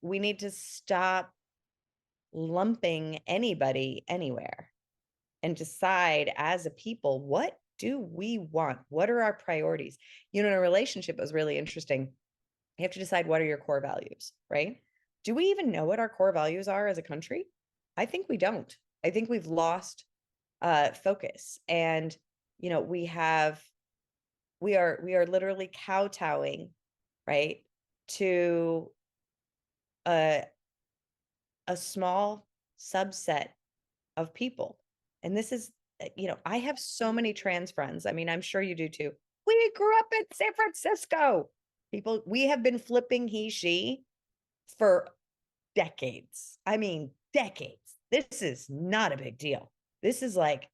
we need to stop lumping anybody anywhere and decide as a people, what do we want? What are our priorities? In a relationship, it was really interesting. You have to decide, what are your core values, right? Do we even know what our core values are as a country? I think we don't. I think we've lost focus. And, we are literally kowtowing, right, to a small subset of people. And this is, I have so many trans friends. I mean, I'm sure you do too. We grew up in San Francisco. We have been flipping he, she for decades. I mean, decades. This is not a big deal. This is like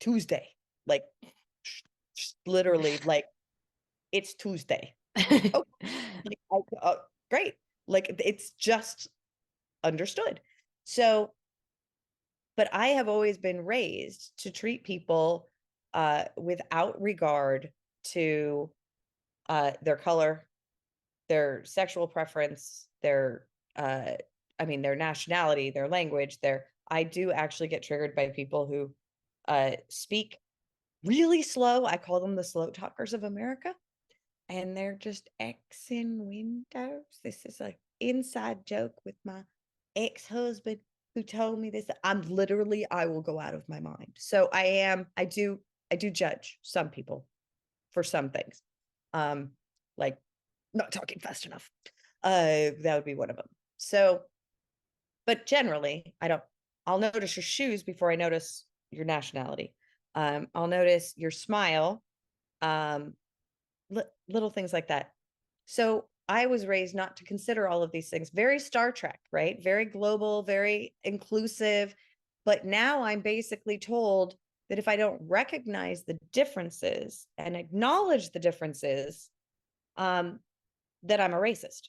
Tuesday, like literally, like it's Tuesday. Oh, great. Like it's just understood. So, but I have always been raised to treat people without regard to their color, their sexual preference, their nationality, their language. I do actually get triggered by people who speak really slow. I call them the slow talkers of America, and they're just Xing windows. This is an inside joke with my ex-husband who told me this. I will go out of my mind. So I do judge some people for some things. Like not talking fast enough. That would be one of them. So, but generally, I'll notice your shoes before I notice your nationality. I'll notice your smile, little things like that. So I was raised not to consider all of these things. Very Star Trek, right? Very global, very inclusive. But now I'm basically told that if I don't recognize the differences and acknowledge the differences, that I'm a racist.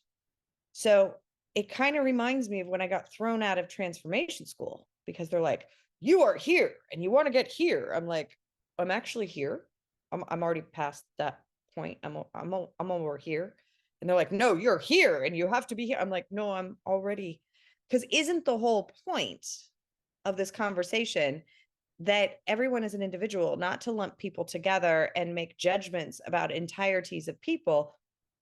So it kind of reminds me of when I got thrown out of transformation school, because they're like, you are here and you want to get here. I'm like, I'm actually here. I'm already past that point. I'm over here. And they're like, no, you're here and you have to be here. I'm like, no, I'm already, because isn't the whole point of this conversation that everyone is an individual, not to lump people together and make judgments about entireties of people.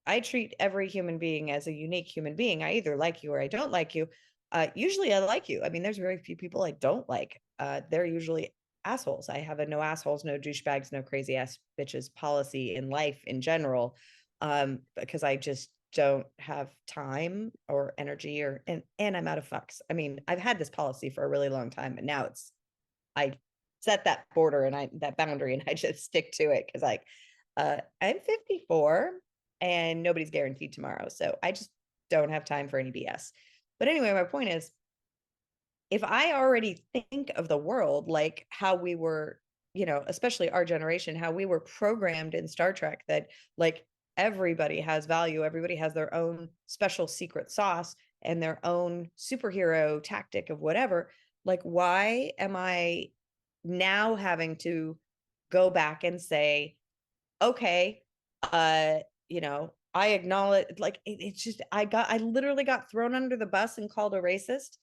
I treat every human being as a unique human being. I either like you or I don't like you. Usually I like you. I mean, there's very few people I don't like. They're usually assholes. I have a no assholes, no douchebags, no crazy ass bitches policy in life in general, because I just don't have time or energy and I'm out of fucks. I mean, I've had this policy for a really long time, and now I set that border and that boundary, and I just stick to it because I'm 54 and nobody's guaranteed tomorrow. So I just don't have time for any BS. But anyway, my point is, if I already think of the world like how we were, especially our generation, how we were programmed in Star Trek, that like everybody has value, everybody has their own special secret sauce and their own superhero tactic of whatever, like, why am I now having to go back and say, okay, I acknowledge, like, it's just, I literally got thrown under the bus and called a racist,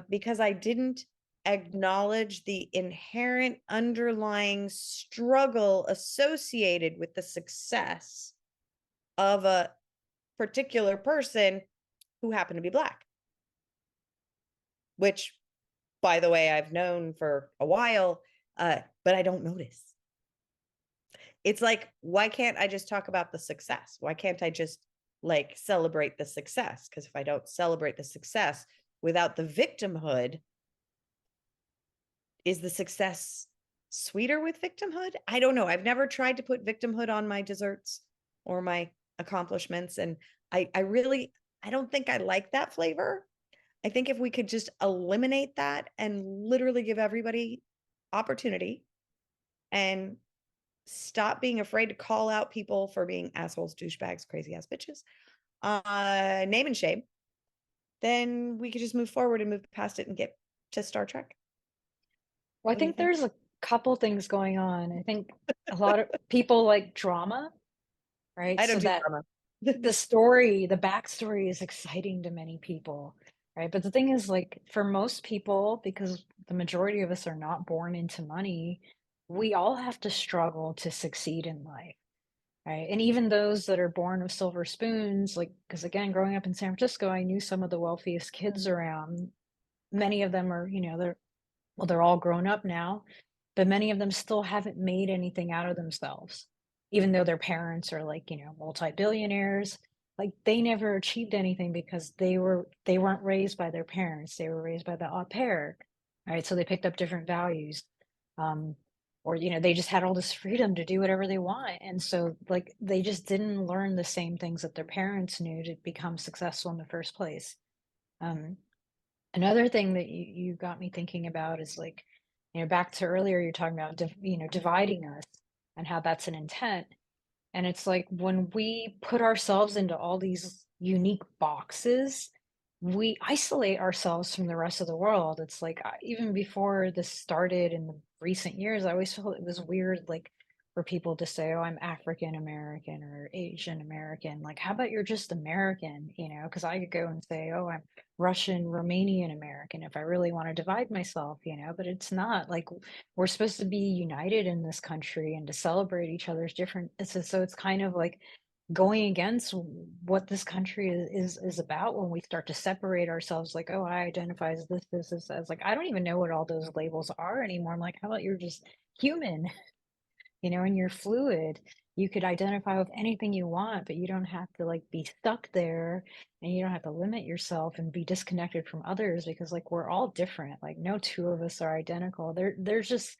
because I didn't acknowledge the inherent underlying struggle associated with the success of a particular person who happened to be Black, which, by the way, I've known for a while, but I don't notice. It's like, why can't I just talk about the success? Why can't I just like celebrate the success? Because if I don't celebrate the success without the victimhood, is the success sweeter with victimhood? I don't know. I've never tried to put victimhood on my desserts or my accomplishments. And I don't think I like that flavor. I think if we could just eliminate that and literally give everybody opportunity and stop being afraid to call out people for being assholes, douchebags, crazy ass bitches, name and shame, then we could just move forward and move past it and get to Star Trek. Well, I What do you think think? there's a couple things going on. I think a lot of people like drama, right? I So don't do that drama. the story, the backstory is exciting to many people, right? But the thing is, like, for most people, because the majority of us are not born into money, we all have to struggle to succeed in life, right? And even those that are born with silver spoons, like, because again, growing up in San Francisco, I knew some of the wealthiest kids around. Many of them are, they're all grown up now, but many of them still haven't made anything out of themselves. Even though their parents are like, multi-billionaires, like they never achieved anything because they weren't raised by their parents. They were raised by the au pair, right? So they picked up different values. Um, or they just had all this freedom to do whatever they want. And so like they just didn't learn the same things that their parents knew to become successful in the first place. Um, Another thing that you got me thinking about is like, back to earlier, you're talking about, dividing us and how that's an intent. And it's like when we put ourselves into all these unique boxes, we isolate ourselves from the rest of the world. It's like even before this started in the recent years, I always felt it was weird, like for people to say, "Oh, I'm African American or Asian American." Like, how about you're just American? Because I could go and say, "Oh, I'm Russian Romanian American" if I really want to divide myself. But it's not like we're supposed to be united in this country and to celebrate each other's different so it's kind of like going against what this country is about when we start to separate ourselves like, oh, I identify as this as like I don't even know what all those labels are anymore. I'm like, how about you're just human, and you're fluid. You could identify with anything you want, but you don't have to like be stuck there, and you don't have to limit yourself and be disconnected from others because like we're all different. Like no two of us are identical. There's just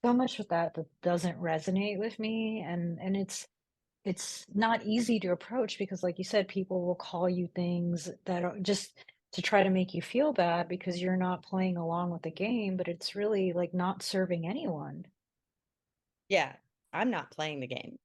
so much with that doesn't resonate with me, and it's not easy to approach because like you said, people will call you things that are just to try to make you feel bad because you're not playing along with the game, but it's really like not serving anyone. Yeah, I'm not playing the game.